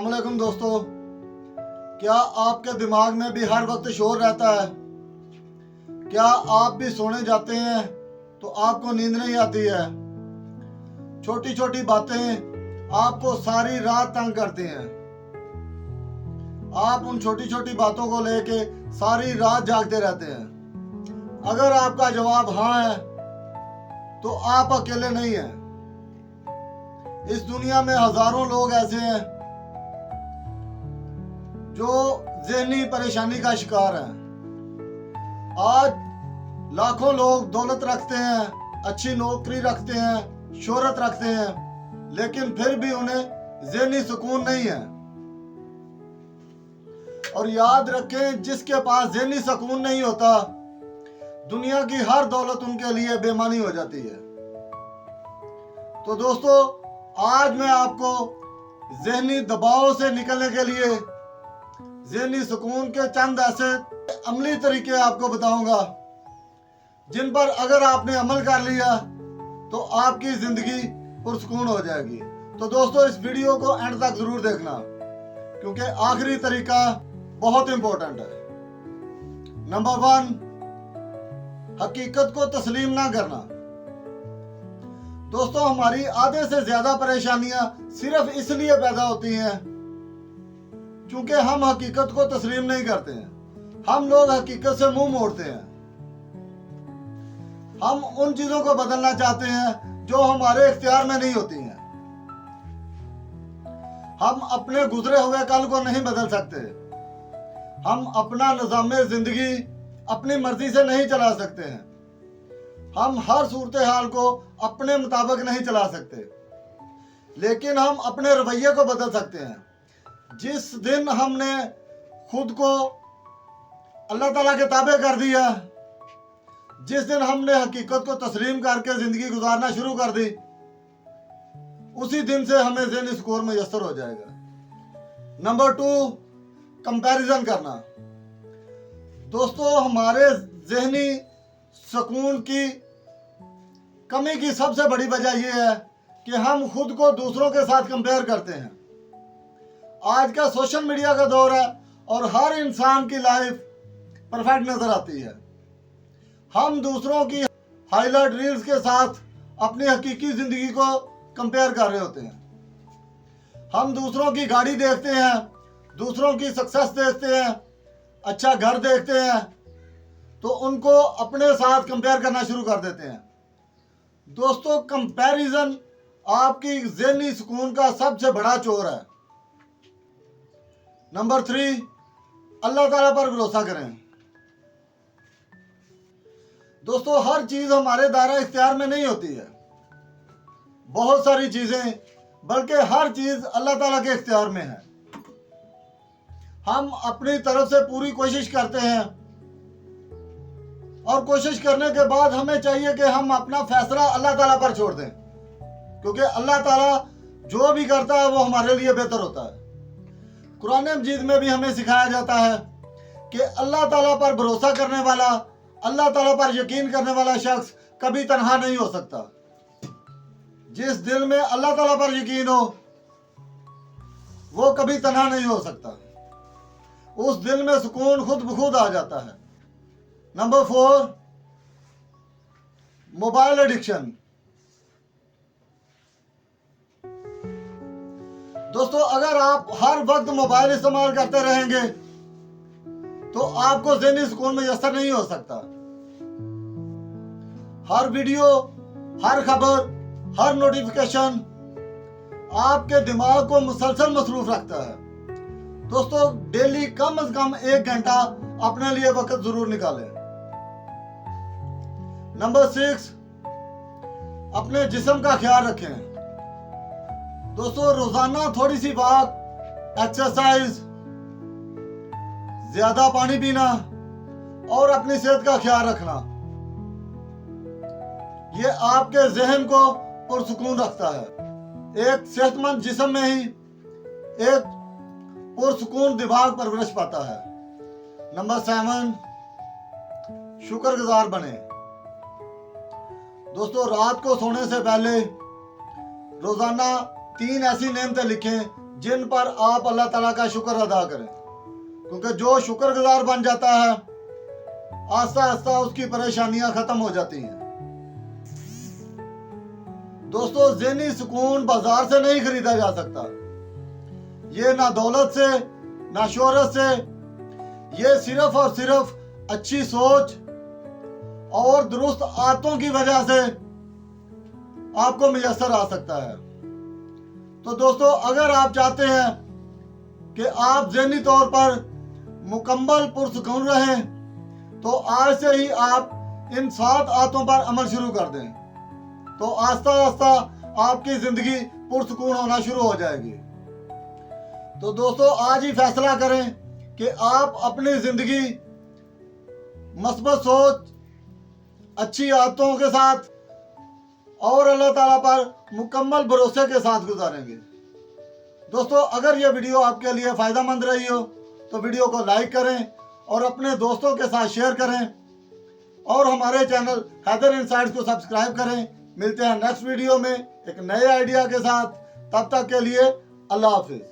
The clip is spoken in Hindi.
अस्सलाम वालेकुम दोस्तों। क्या आपके दिमाग में भी हर वक्त शोर रहता है? क्या आप भी सोने जाते हैं तो आपको नींद नहीं आती है? छोटी छोटी बातें आपको सारी रात तंग करती हैं। आप उन छोटी छोटी बातों को लेके सारी रात जागते रहते हैं। अगर आपका जवाब हाँ है तो आप अकेले नहीं हैं। इस दुनिया में हजारों लोग ऐसे हैं जो ज़हनी परेशानी का शिकार हैं। आज लाखों लोग दौलत रखते हैं, अच्छी नौकरी रखते हैं, शोहरत रखते हैं, लेकिन फिर भी उन्हें ज़हनी सुकून नहीं है। और याद रखें, जिसके पास ज़हनी सुकून नहीं होता, दुनिया की हर दौलत उनके लिए बेमानी हो जाती है। तो दोस्तों, आज मैं आपको ज़हनी दबाव से निकलने के लिए ज़हनी सुकून के चंद ऐसे अमली तरीके आपको बताऊंगा, जिन पर अगर आपने अमल कर लिया तो आपकी ज़िंदगी पुरसुकून हो जाएगी। तो दोस्तों, इस वीडियो को एंड तक ज़रूर देखना, क्योंकि आखिरी तरीका बहुत इंपॉर्टेंट है। नंबर 1, हकीकत को तस्लीम ना करना। दोस्तों, हमारी आधे से ज्यादा परेशानियां सिर्फ इसलिए पैदा होती हैं क्योंकि हम हकीकत को तस्लीम नहीं करते हैं। हम लोग हकीकत से मुंह मोड़ते हैं। हम उन चीजों को बदलना चाहते हैं जो हमारे इख्तियार में नहीं होती हैं। हम अपने गुजरे हुए कल को नहीं बदल सकते। हम अपना निज़ाम जिंदगी अपनी मर्जी से नहीं चला सकते हैं। हम हर सूरत हाल को अपने मुताबिक नहीं चला सकते, लेकिन हम अपने रवैये को बदल सकते हैं। जिस दिन हमने खुद को अल्लाह ताला के ताबे कर दिया, जिस दिन हमने हकीकत को तस्लीम करके जिंदगी गुजारना शुरू कर दी, उसी दिन से हमें ज़हनी सुकून मुयस्सर हो जाएगा। नंबर 2, कंपैरिजन करना। दोस्तों, हमारे ज़हनी सुकून की कमी की सबसे बड़ी वजह यह है कि हम खुद को दूसरों के साथ कंपेयर करते हैं। आज का सोशल मीडिया का दौर है और हर इंसान की लाइफ परफेक्ट नजर आती है। हम दूसरों की हाईलाइट रील्स के साथ अपनी हकीकी जिंदगी को कंपेयर कर रहे होते हैं। हम दूसरों की गाड़ी देखते हैं, दूसरों की सक्सेस देखते हैं, अच्छा घर देखते हैं, तो उनको अपने साथ कंपेयर करना शुरू कर देते हैं। दोस्तों, कंपैरिजन आपकी ज़हनी सुकून का सबसे बड़ा चोर है। नंबर 3, अल्लाह ताला पर भरोसा करें। दोस्तों, हर चीज हमारे दायरा इख्तियार में नहीं होती है। बहुत सारी चीजें, बल्कि हर चीज अल्लाह ताला के इख्तियार में है। हम अपनी तरफ से पूरी कोशिश करते हैं और कोशिश करने के बाद हमें चाहिए कि हम अपना फैसला अल्लाह ताला पर छोड़ दें, क्योंकि अल्लाह ताला जो भी करता है वो हमारे लिए बेहतर होता है। कुरान मजीद में भी हमें सिखाया जाता है कि अल्लाह ताला पर भरोसा करने वाला, अल्लाह ताला पर यकीन करने वाला शख्स कभी तन्हा नहीं हो सकता। जिस दिल में अल्लाह ताला पर यकीन हो, वो कभी तन्हा नहीं हो सकता। उस दिल में सुकून खुद ब खुद आ जाता है। Number 4, mobile addiction. दोस्तों, अगर आप हर वक्त मोबाइल इस्तेमाल करते रहेंगे तो आपको ज़हनी सुकून मुयस्सर नहीं हो सकता। हर वीडियो, हर खबर, हर नोटिफिकेशन आपके दिमाग को मुसलसल मसरूफ रखता है। दोस्तों, डेली कम से कम 1 घंटा अपने लिए वक्त जरूर निकालें। नंबर 6, अपने जिस्म का ख्याल रखें। दोस्तों, रोजाना थोड़ी सी वॉक, एक्सरसाइज, ज्यादा पानी पीना और अपनी सेहत का ख्याल रखना, ये आपके जहन को पुरसुकून रखता है। एक सेहतमंद जिस्म में ही एक पुरसुकून दिमाग परवरिश पाता है। नंबर 7, शुक्रगुजार बने। दोस्तों, रात को सोने से पहले रोजाना 3 ऐसी नेमतें लिखें जिन पर आप अल्लाह ताला का शुक्र अदा करें, क्योंकि जो शुक्रगुजार बन जाता है आस्ता आस्ता उसकी परेशानियां खत्म हो जाती हैं। दोस्तों, ज़हनी सुकून बाजार से नहीं खरीदा जा सकता। ये ना दौलत से ना शोहरत से, ये सिर्फ और सिर्फ अच्छी सोच और दुरुस्त आदतों की वजह से आपको मुयस्सर आ सकता है। तो दोस्तों, अगर आप चाहते हैं कि आप ज़हनी तौर पर मुकम्मल पुरसुकून रहें, तो आज से ही आप इन 7 आदतों पर अमल शुरू कर दें, तो आस्ता आस्ता आपकी ज़िंदगी पुरसुकून होना शुरू हो जाएगी। तो दोस्तों, आज ही फैसला करें कि आप अपनी ज़िंदगी मस्बत सोच, अच्छी आदतों के साथ और अल्लाह ताला पर मुकम्मल भरोसे के साथ गुजारेंगे। दोस्तों, अगर यह वीडियो आपके लिए फ़ायदेमंद रही हो तो वीडियो को लाइक करें और अपने दोस्तों के साथ शेयर करें और हमारे चैनल हैदर इनसाइट्स को सब्सक्राइब करें। मिलते हैं नेक्स्ट वीडियो में एक नए आइडिया के साथ। तब तक के लिए अल्लाह हाफिज़।